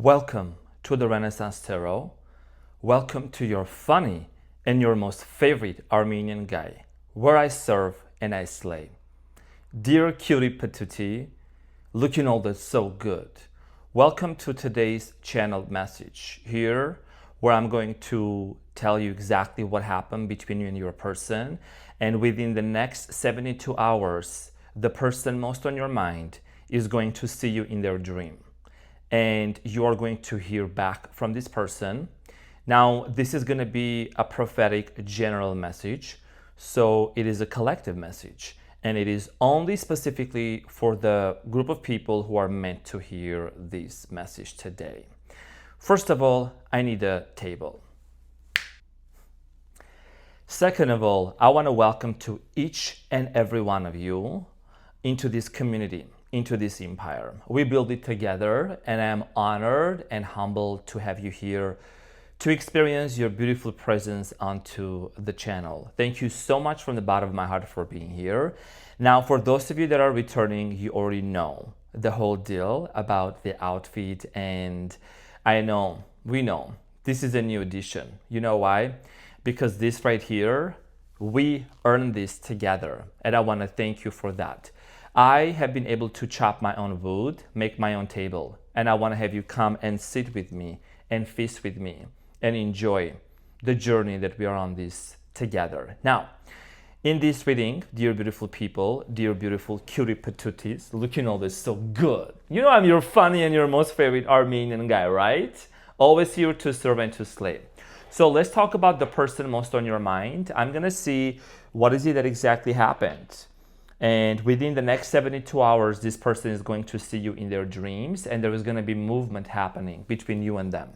Welcome to the Renaissance Tarot. Welcome to your funny and your most favorite Armenian guy, where I serve and I slay. Dear cutie patootie, looking all that so good. Welcome to today's channeled message here, where I'm going to tell you exactly what happened between you and your person. And within the next 72 hours, the person most on your mind is going to see you in their dream. And you are going to hear back from this person. Now, this is going to be a prophetic general message. So it is a collective message. And it is only specifically for the group of people who are meant to hear this message today. First of all, I need a table. Second of all, I want to welcome to each and every one of you into this community, into this empire. We build it together, and I am honored and humbled to have you here to experience your beautiful presence onto the channel. Thank you so much from the bottom of my heart for being here. Now, for those of you that are returning, you already know the whole deal about the outfit, and we know, this is a new edition. You know why? Because this right here, we earned this together, and I want to thank you for that. I have been able to chop my own wood, make my own table, and I want to have you come and sit with me and feast with me and enjoy the journey that we are on this together. Now, in this reading, dear beautiful people, dear beautiful cutie patooties, looking all this so good. You know I'm your funny and your most favorite Armenian guy, right? Always here to serve and to slay. So let's talk about the person most on your mind. I'm going to see what is it that exactly happened. And within the next 72 hours, this person is going to see you in their dreams, and there is going to be movement happening between you and them.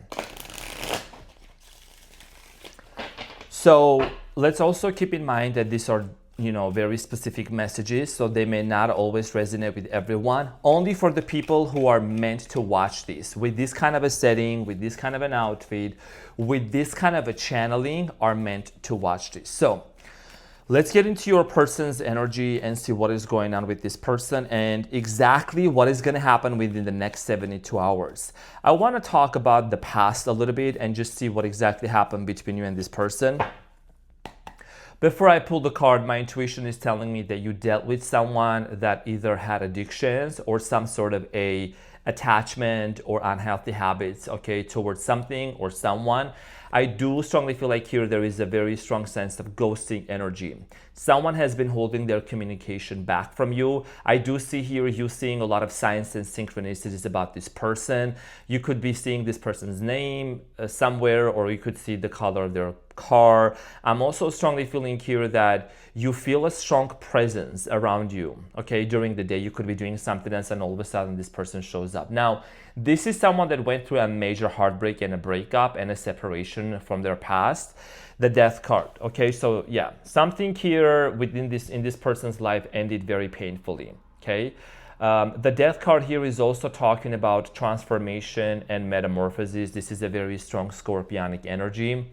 So let's also keep in mind that these are, very specific messages, so they may not always resonate with everyone. Only for the people who are meant to watch this, with this kind of a setting, with this kind of an outfit, with this kind of a channeling, are meant to watch this. So let's get into your person's energy and see what is going on with this person and exactly what is going to happen within the next 72 hours. I want to talk about the past a little bit and just see what exactly happened between you and this person. Before I pull the card, my intuition is telling me that you dealt with someone that either had addictions or some sort of a attachment or unhealthy habits, towards something or someone. I do strongly feel like here there is a very strong sense of ghosting energy. Someone has been holding their communication back from you. I do see here you seeing a lot of signs and synchronicities about this person. You could be seeing this person's name somewhere, or you could see the color of their car. I'm also strongly feeling here that you feel a strong presence around you, during the day. You could be doing something else and all of a sudden this person shows up. Now, this is someone that went through a major heartbreak and a breakup and a separation from their past. The Death card, so yeah, something here in this person's life ended very painfully, The Death card here is also talking about transformation and metamorphosis. This is a very strong scorpionic energy.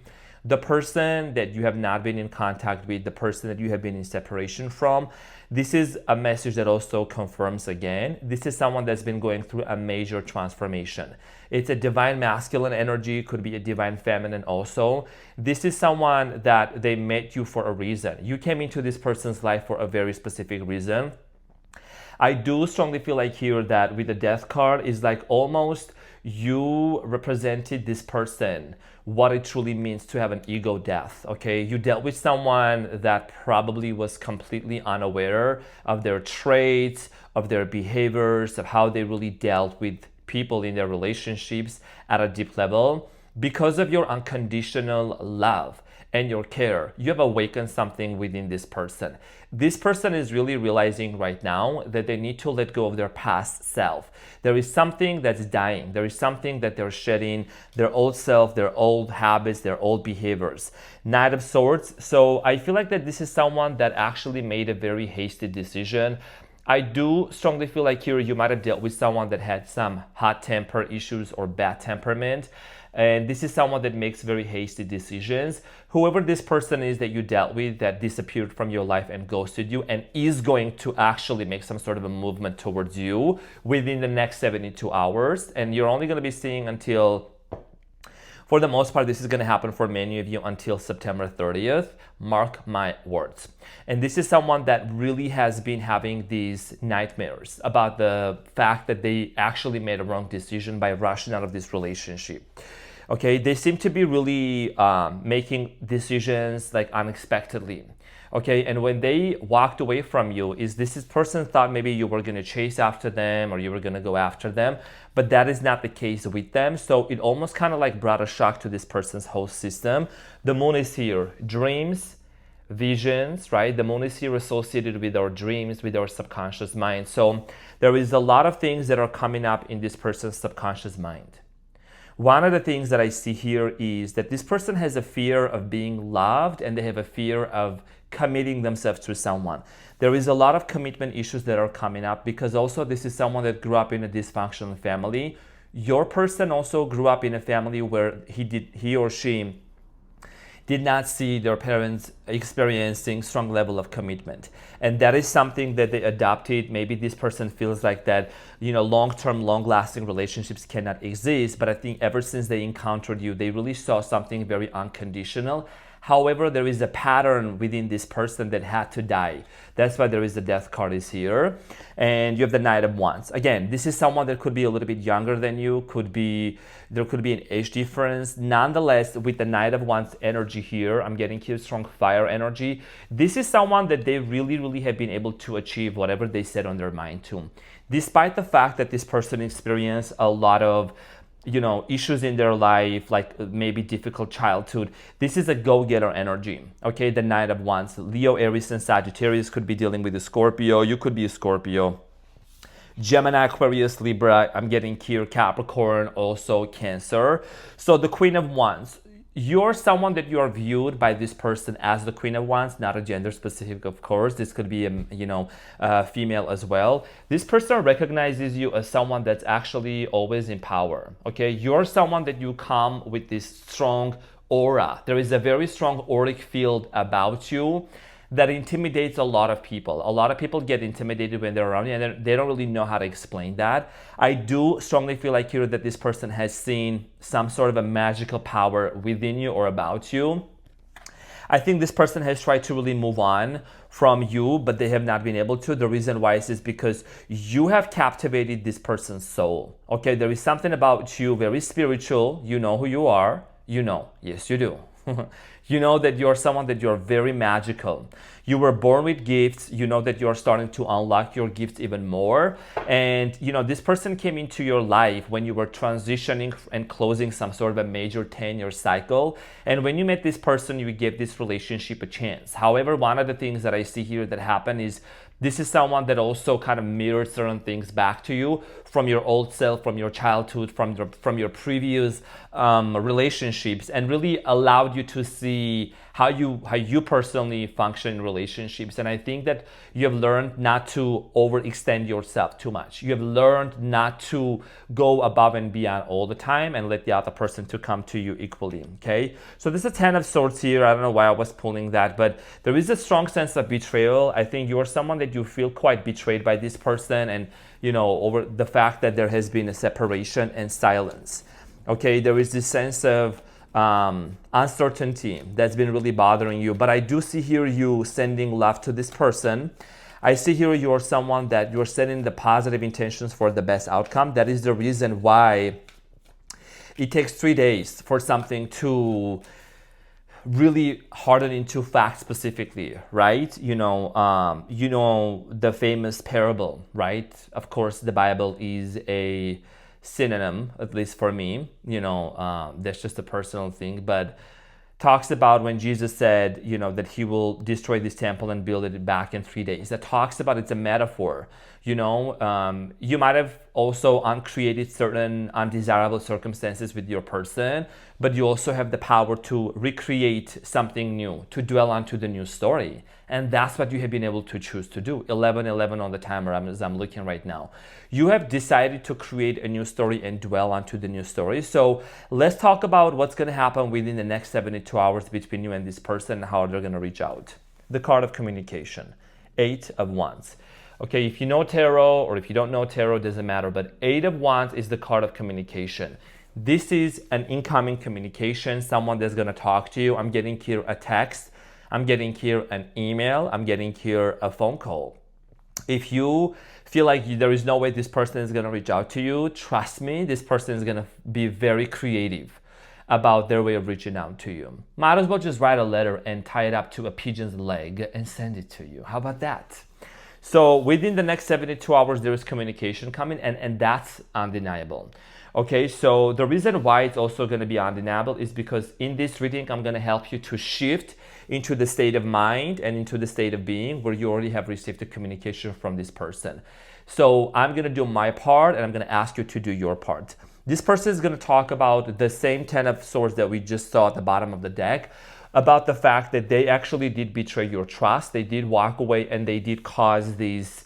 The person that you have not been in contact with, the person that you have been in separation from, this is a message that also confirms again, this is someone that's been going through a major transformation. It's a divine masculine energy, could be a divine feminine also. This is someone that they met you for a reason. You came into this person's life for a very specific reason. I do strongly feel like here that with the Death card is like almost you represented this person, what it truly means to have an ego death, You dealt with someone that probably was completely unaware of their traits, of their behaviors, of how they really dealt with people in their relationships at a deep level. Because of your unconditional love and your care, you have awakened something within this person. This person is really realizing right now that they need to let go of their past self. There is something that's dying. There is something that they're shedding, their old self, their old habits, their old behaviors. Knight of Swords. So I feel like that this is someone that actually made a very hasty decision. I do strongly feel like here you might have dealt with someone that had some hot temper issues or bad temperament. And this is someone that makes very hasty decisions. Whoever this person is that you dealt with that disappeared from your life and ghosted you and is going to actually make some sort of a movement towards you within the next 72 hours. And you're only going to be seeing until, for the most part, this is going to happen for many of you until September 30th. Mark my words. And this is someone that really has been having these nightmares about the fact that they actually made a wrong decision by rushing out of this relationship. Okay, they seem to be really making decisions like unexpectedly. Okay, and when they walked away from you, this person thought maybe you were going to chase after them or you were going to go after them, but that is not the case with them. So it almost kind of like brought a shock to this person's whole system. The moon is here, dreams, visions, right? The moon is here associated with our dreams, with our subconscious mind. So there is a lot of things that are coming up in this person's subconscious mind. One of the things that I see here is that this person has a fear of being loved and they have a fear of committing themselves to someone. There is a lot of commitment issues that are coming up because also this is someone that grew up in a dysfunctional family. Your person also grew up in a family where he or she did not see their parents experiencing strong level of commitment. And that is something that they adopted. Maybe this person feels like that, long-term, long-lasting relationships cannot exist. But I think ever since they encountered you, they really saw something very unconditional. However, there is a pattern within this person that had to die. That's why there is the death card is here. And you have the Knight of Wands. Again, this is someone that could be a little bit younger than you. There could be an age difference. Nonetheless, with the Knight of Wands energy here, I'm getting here strong fire energy. This is someone that they really, really have been able to achieve whatever they set on their mind to. Despite the fact that this person experienced a lot of issues in their life, like maybe difficult childhood. This is a go-getter energy, okay? The Knight of Wands. Leo, Aries, and Sagittarius could be dealing with a Scorpio. You could be a Scorpio. Gemini, Aquarius, Libra. I'm getting here Capricorn, also Cancer. So the Queen of Wands. You're someone that you are viewed by this person as the Queen of Wands, not a gender specific, of course. This could be a female as well. This person recognizes you as someone that's actually always in power. Okay, you're someone that you come with this strong aura. There is a very strong auric field about you that intimidates a lot of people. A lot of people get intimidated when they're around you and they don't really know how to explain that. I do strongly feel like here that this person has seen some sort of a magical power within you or about you. I think this person has tried to really move on from you, but they have not been able to. The reason why is because you have captivated this person's soul. Okay, there is something about you very spiritual. You know who you are. Yes, you do. You know that you're someone that you're very magical. You were born with gifts. You know that you're starting to unlock your gifts even more. And this person came into your life when you were transitioning and closing some sort of a major 10-year cycle. And when you met this person, you gave this relationship a chance. However, one of the things that I see here that happened is this is someone that also kind of mirrored certain things back to you from your old self, from your childhood, from your previous relationships, and really allowed you to see how you personally function in relationships. And I think that you have learned not to overextend yourself too much. You have learned not to go above and beyond all the time and let the other person to come to you equally, okay? So this is a 10 of Swords here. I don't know why I was pulling that, but there is a strong sense of betrayal. I think you are someone that you feel quite betrayed by this person and, over the fact that there has been a separation and silence, okay? There is this sense of uncertainty that's been really bothering you. But I do see here you sending love to this person. I see here you're someone that you're setting the positive intentions for the best outcome. That is the reason why it takes 3 days for something to really harden into fact specifically, right? The famous parable, right? Of course, the Bible is a synonym, at least for me, that's just a personal thing, but talks about when Jesus said, that he will destroy this temple and build it back in 3 days. That talks about, it's a metaphor, you might have also uncreated certain undesirable circumstances with your person, but you also have the power to recreate something new, to dwell onto the new story. And that's what you have been able to choose to do. 11:11 on the timer as I'm looking right now. You have decided to create a new story and dwell onto the new story. So let's talk about what's going to happen within the next 72 hours between you and this person and how they're going to reach out. The card of communication, 8 of Wands. Okay, if you know tarot or if you don't know tarot, doesn't matter, but 8 of Wands is the card of communication. This is an incoming communication, someone that's going to talk to you. I'm getting here a text, I'm getting here an email, I'm getting here a phone call. If you feel like there is no way this person is going to reach out to you, trust me, this person is going to be very creative about their way of reaching out to you. Might as well just write a letter and tie it up to a pigeon's leg and send it to you. How about that? So within the next 72 hours, there is communication coming, and that's undeniable. Okay, so the reason why it's also going to be undeniable is because in this reading, I'm going to help you to shift into the state of mind and into the state of being where you already have received the communication from this person. So I'm going to do my part and I'm going to ask you to do your part. This person is going to talk about the same 10 of swords that we just saw at the bottom of the deck, about the fact that they actually did betray your trust, they did walk away, and they did cause this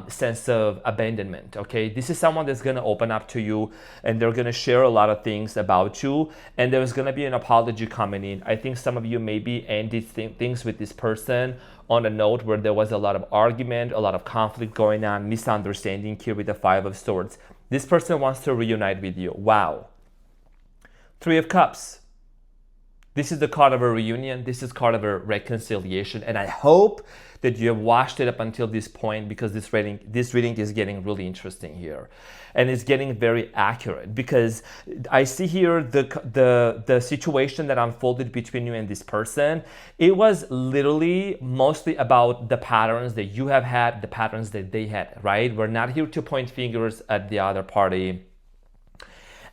sense of abandonment. Okay, this is someone that's going to open up to you and they're going to share a lot of things about you, and there's going to be an apology coming in. I think some of you maybe ended things with this person on a note where there was a lot of argument, a lot of conflict going on, misunderstanding here with the 5 of Swords. This person wants to reunite with you. Wow. 3 of Cups. This is the card of a reunion. This is card of a reconciliation. And I hope that you have watched it up until this point, because this reading is getting really interesting here. And it's getting very accurate, because I see here the situation that unfolded between you and this person. It was literally mostly about the patterns that you have had, the patterns that they had, right? We're not here to point fingers at the other party,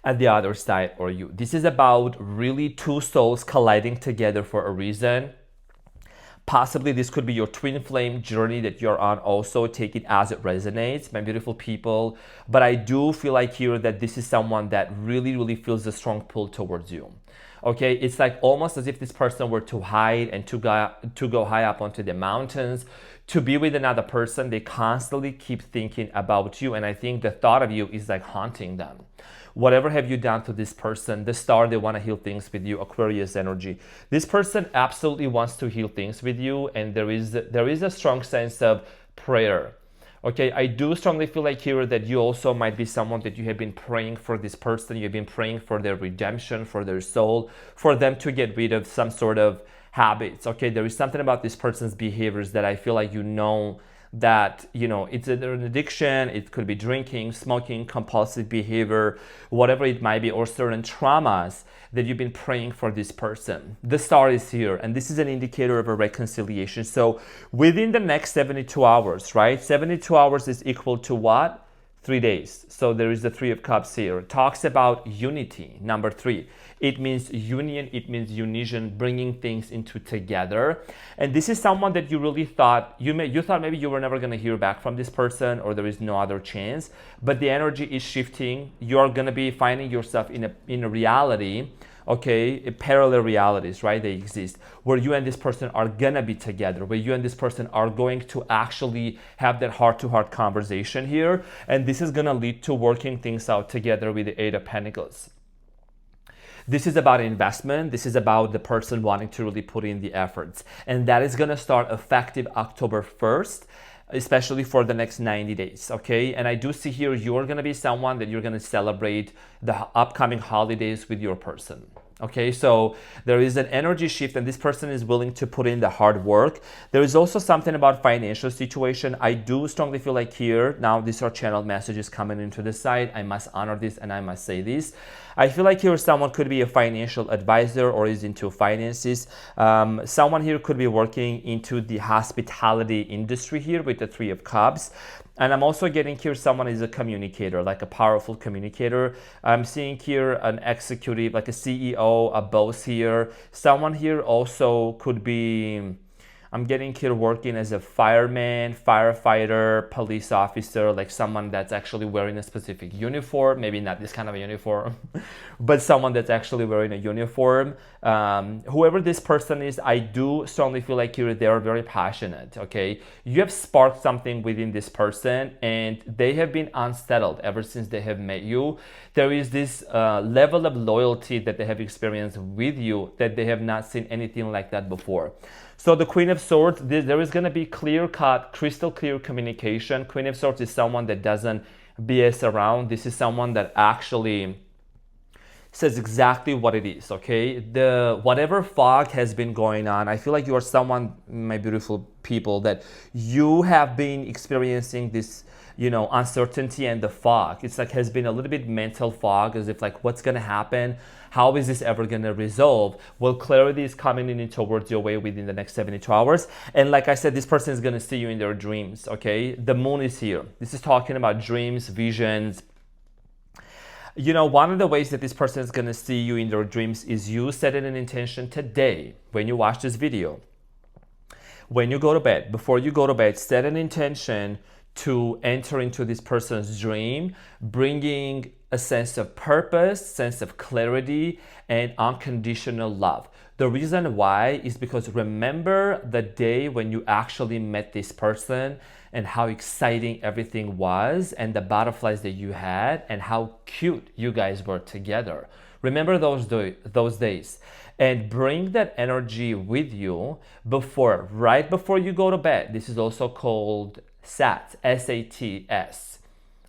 at the other side, or you. This is about really 2 souls colliding together for a reason. Possibly this could be your twin flame journey that you're on. Also take it as it resonates, my beautiful people. But I do feel like here that this is someone that really feels a strong pull towards you. Okay, it's like almost as if this person were to hide and to go high up onto the mountains to be with another person. They constantly keep thinking about you, and I think the thought of you is like haunting them. Whatever have you done to this person, the star, they want to heal things with you, Aquarius energy. This person absolutely wants to heal things with you, and there is a strong sense of prayer. Okay, I do strongly feel like here that you also might be someone that you have been praying for this person. You've been praying for their redemption, for their soul, for them to get rid of some sort of habits. Okay, there is something about this person's behaviors that I feel like that it's an addiction. It could be drinking, smoking, compulsive behavior, whatever it might be, or certain traumas that you've been praying for this person. The star is here, and this is an indicator of a reconciliation. So within the next 72 hours, right? 72 hours is equal to what? 3 days. So there is the 3 of Cups here. It talks about unity, number 3. It means union, it means unition, bringing things into together. And this is someone that you really thought, you thought maybe you were never going to hear back from this person, or there is no other chance, but the energy is shifting. You're going to be finding yourself in a reality, okay, parallel realities, right? They exist, where you and this person are going to be together, where you and this person are going to actually have that heart-to-heart conversation here. And this is going to lead to working things out together with the 8 of Pentacles. This is about investment. This is about the person wanting to really put in the efforts. And that is going to start effective October 1st, especially for the next 90 days, okay? And I do see here you're going to be someone that you're going to celebrate the upcoming holidays with your person. Okay, so there is an energy shift, and this person is willing to put in the hard work. There is also something about financial situation. I do strongly feel like here, now these are channeled messages coming into the side. I must honor this and I must say this. I feel like here someone could be a financial advisor or is into finances. Someone here could be working into the hospitality industry here with the 3 of Cups. And I'm also getting here someone is a communicator, like a powerful communicator. I'm seeing here an executive, like a CEO, a boss here. Someone here also could be I'm getting here working as a fireman, firefighter, police officer, like someone that's actually wearing a specific uniform, maybe not this kind of a uniform, but someone that's actually wearing a uniform. Whoever this person is, I do strongly feel like they are very passionate, okay? You have sparked something within this person and they have been unsettled ever since they have met you. There is this level of loyalty that they have experienced with you that they have not seen anything like that before. So the Queen of Swords, there is going to be clear-cut, crystal clear communication. Queen of Swords is someone that doesn't BS around. This is someone that actually says exactly what it is, okay? Whatever fog has been going on, I feel like you are someone, my beautiful people, that you have been experiencing this, uncertainty and the fog. It's like has been a little bit mental fog, as if like, what's gonna happen? How is this ever gonna resolve? Well, clarity is coming in towards your way within the next 72 hours. And like I said, this person is gonna see you in their dreams, okay? The moon is here. This is talking about dreams, visions. One of the ways that this person is gonna see you in their dreams is you setting an intention today when you watch this video. When you go to bed, before you go to bed, set an intention to enter into this person's dream, bringing a sense of purpose, sense of clarity, and unconditional love. The reason why is because remember the day when you actually met this person and how exciting everything was and the butterflies that you had and how cute you guys were together. Remember those days and bring that energy with you right before you go to bed. This is also called SATS, S-A-T-S,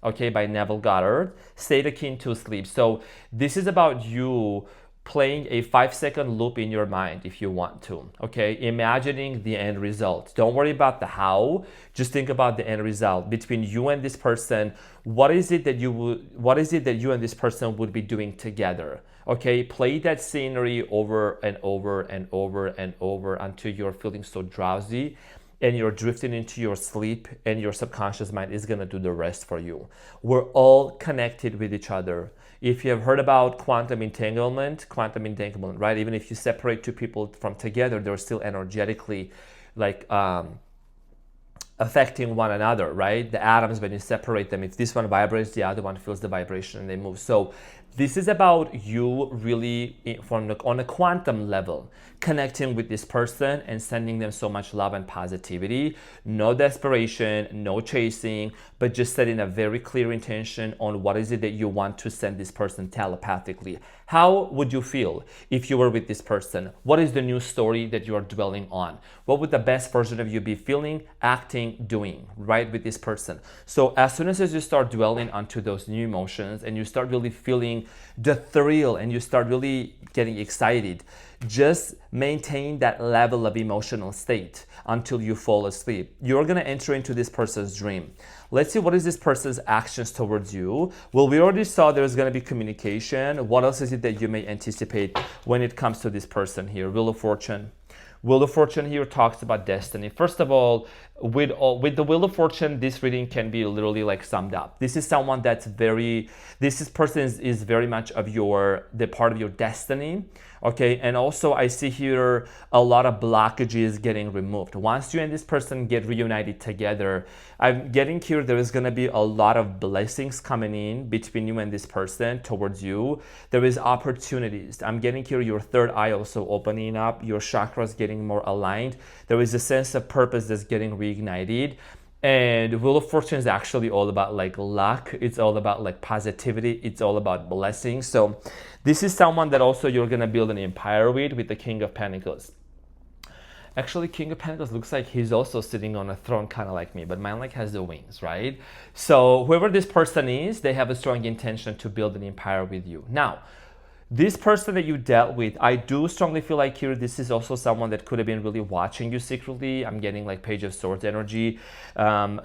okay, by Neville Goddard, state akin to sleep. So this is about you playing a 5-second loop in your mind if you want to, okay, imagining the end result. Don't worry about the how, just think about the end result. Between you and this person, what is it that you and this person would be doing together? Okay, play that scenery over and over and over and over until you're feeling so drowsy and you're drifting into your sleep and your subconscious mind is gonna do the rest for you. We're all connected with each other. If you have heard about quantum entanglement, right? Even if you separate two people from together, they're still energetically affecting one another, right? The atoms, when you separate them, if this one vibrates, the other one feels the vibration and they move. So this is about you really on a quantum level, connecting with this person and sending them so much love and positivity. No desperation, no chasing, but just setting a very clear intention on what is it that you want to send this person telepathically. How would you feel if you were with this person? What is the new story that you are dwelling on? What would the best version of you be feeling, acting, doing, right, with this person? So as soon as you start dwelling onto those new emotions and you start really feeling the thrill and you start really getting excited, just maintain that level of emotional state until you fall asleep. You're gonna enter into this person's dream. Let's see what is this person's actions towards you. Well, we already saw there's gonna be communication. What else is it that you may anticipate when it comes to this person here? Wheel of Fortune. Wheel of Fortune here talks about destiny. First of all, with the Wheel of Fortune, this reading can be literally like summed up. This is someone that's person is very much of the part of your destiny. Okay, and also I see here a lot of blockages getting removed. Once you and this person get reunited together, I'm getting here there is gonna be a lot of blessings coming in between you and this person towards you. There is opportunities. I'm getting here your third eye also opening up, your chakras getting more aligned. There is a sense of purpose that's getting reignited. And Wheel of Fortune is actually all about like luck. It's all about like positivity. It's all about blessings. So this is someone that also you're going to build an empire with the King of Pentacles. Actually, King of Pentacles looks like he's also sitting on a throne kind of like me, but mine like has the wings, right? So whoever this person is, they have a strong intention to build an empire with you. Now, this person that you dealt with, I do strongly feel like here, this is also someone that could have been really watching you secretly. I'm getting like Page of Swords energy.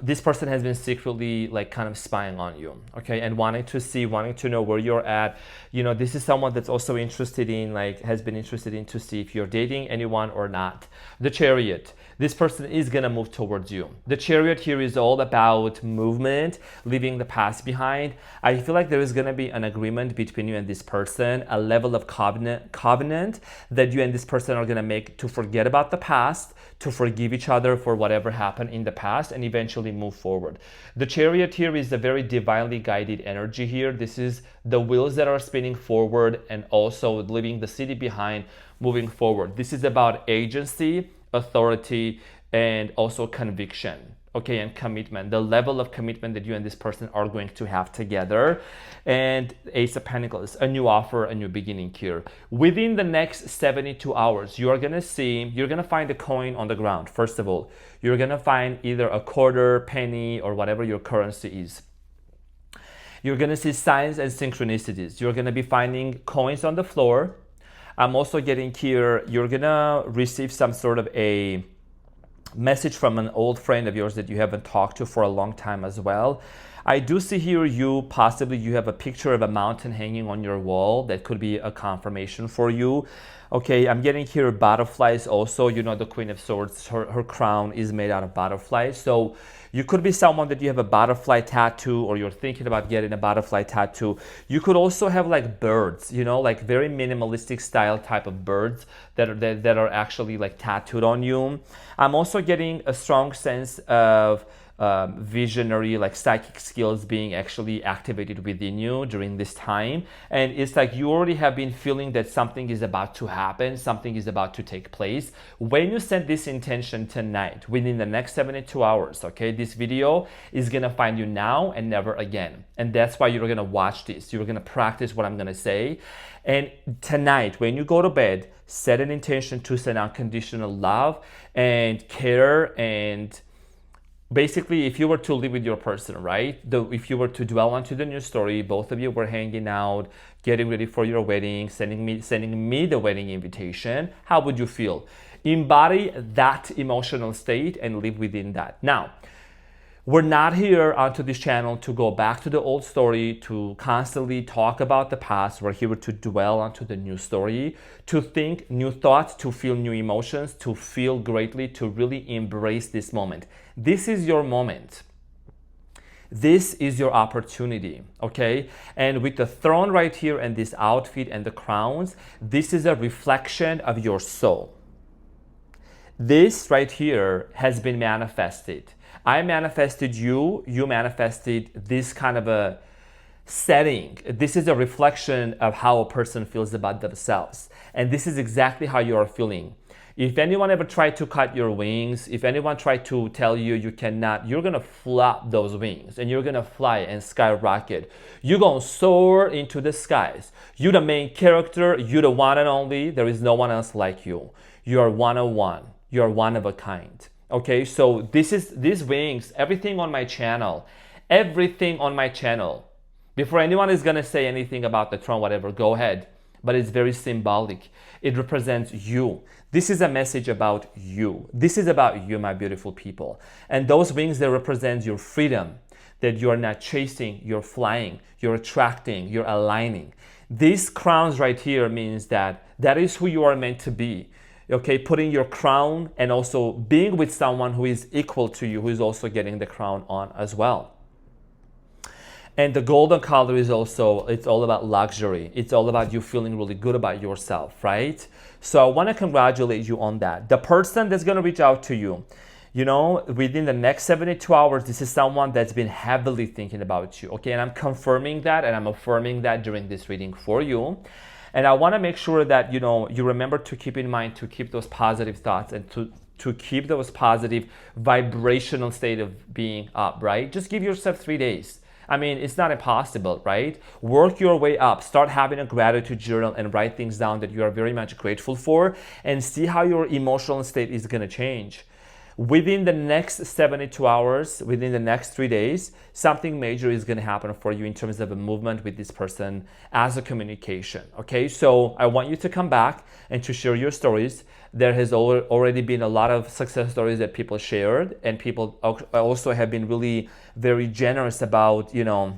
This person has been secretly like kind of spying on you, okay? And wanting to know where you're at. This is someone that's also has been interested in to see if you're dating anyone or not. The Chariot. This person is gonna move towards you. The Chariot here is all about movement, leaving the past behind. I feel like there is gonna be an agreement between you and this person, a level of covenant that you and this person are gonna make to forget about the past, to forgive each other for whatever happened in the past, and eventually move forward. The Chariot here is a very divinely guided energy here. This is the wheels that are spinning forward and also leaving the city behind, moving forward. This is about agency, authority, and also conviction, okay, and commitment, the level of commitment that you and this person are going to have together. And Ace of Pentacles, a new offer, a new beginning here. Within the next 72 hours, you're gonna find a coin on the ground. First of all, you're gonna find either a quarter, penny, or whatever your currency is. You're gonna see signs and synchronicities. You're gonna be finding coins on the floor. I'm also getting here, you're gonna receive some sort of a message from an old friend of yours that you haven't talked to for a long time as well. I do see here you have a picture of a mountain hanging on your wall. That could be a confirmation for you. Okay, I'm getting here butterflies also. You know, the Queen of Swords, her crown is made out of butterflies. So you could be someone that you have a butterfly tattoo, or you're thinking about getting a butterfly tattoo. You could also have like birds, you know, like very minimalistic style type of birds that are actually like tattooed on you. I'm also getting a strong sense of visionary, like psychic skills being actually activated within you during this time. And it's like you already have been feeling that something is about to happen, something is about to take place. When you set this intention tonight, within the next 72 hours, okay, this video is gonna find you now and never again. And that's why you're gonna watch this. You're gonna practice what I'm gonna say. And tonight, when you go to bed, set an intention to send unconditional love and care. And basically, if you were to live with your person, right? If you were to dwell onto the new story, both of you were hanging out, getting ready for your wedding, sending me the wedding invitation, how would you feel? Embody that emotional state and live within that. Now, we're not here onto this channel to go back to the old story, to constantly talk about the past. We're here to dwell onto the new story, to think new thoughts, to feel new emotions, to feel greatly, to really embrace this moment. This is your moment. This is your opportunity, okay? And with the throne right here and this outfit and the crowns, this is a reflection of your soul. This right here has been manifested. I manifested you, you manifested this kind of a setting. This is a reflection of how a person feels about themselves. And this is exactly how you are feeling. If anyone ever tried to cut your wings, if anyone tried to tell you you cannot, you're gonna flap those wings and you're gonna fly and skyrocket. You're gonna soar into the skies. You're the main character, you're the one and only. There is no one else like you. You are one of one. You are one of a kind. Okay, so these wings, everything on my channel, before anyone is gonna say anything about the throne, whatever, go ahead. But it's very symbolic. It represents you. This is a message about you. This is about you, my beautiful people. And those wings, they represent your freedom, that you are not chasing, you're flying, you're attracting, you're aligning. These crowns right here means that is who you are meant to be. Okay, putting your crown and also being with someone who is equal to you, who is also getting the crown on as well. And the golden color is also, it's all about luxury. It's all about you feeling really good about yourself, right? So I want to congratulate you on that. The person that's going to reach out to you, you know, within the next 72 hours, this is someone that's been heavily thinking about you, okay? And I'm confirming that and I'm affirming that during this reading for you. And I want to make sure that, you know, you remember to keep in mind, to keep those positive thoughts and to keep those positive vibrational state of being up, right? Just give yourself 3 days. I mean, it's not impossible, right? Work your way up. Start having a gratitude journal and write things down that you are very much grateful for and see how your emotional state is going to change. Within the next 72 hours, within the next 3 days, something major is going to happen for you in terms of a movement with this person as a communication, okay? So I want you to come back and to share your stories. There has already been a lot of success stories that people shared, and people also have been really very generous about, you know,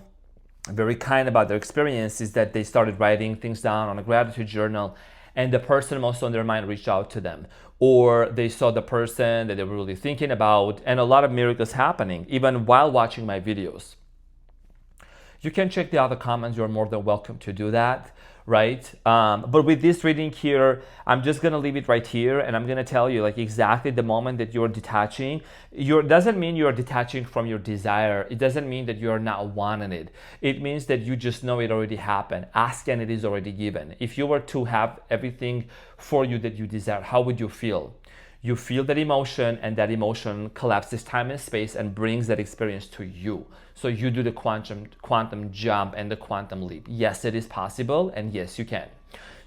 very kind about their experiences, that they started writing things down on a gratitude journal, and the person most on their mind reached out to them. or they saw the person that they were really thinking about, and a lot of miracles happening even while watching my videos. You can check the other comments. You're more than welcome to do that, right? But with this reading here, I'm just gonna leave it right here, and I'm gonna tell you like exactly the moment that you're detaching. Doesn't mean you're detaching from your desire. It doesn't mean that you're not wanting it. It means that you just know it already happened. Ask and it is already given. If you were to have everything for you that you desire, how would you feel? You feel that emotion, and that emotion collapses time and space and brings that experience to you. So you do the quantum jump and the quantum leap. Yes, it is possible, and yes, you can.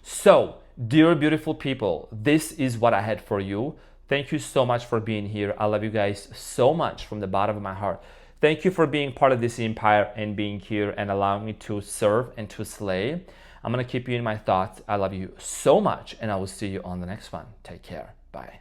So, dear beautiful people, this is what I had for you. Thank you so much for being here. I love you guys so much from the bottom of my heart. Thank you for being part of this empire and being here and allowing me to serve and to slay. I'm gonna keep you in my thoughts. I love you so much, and I will see you on the next one. Take care. Bye.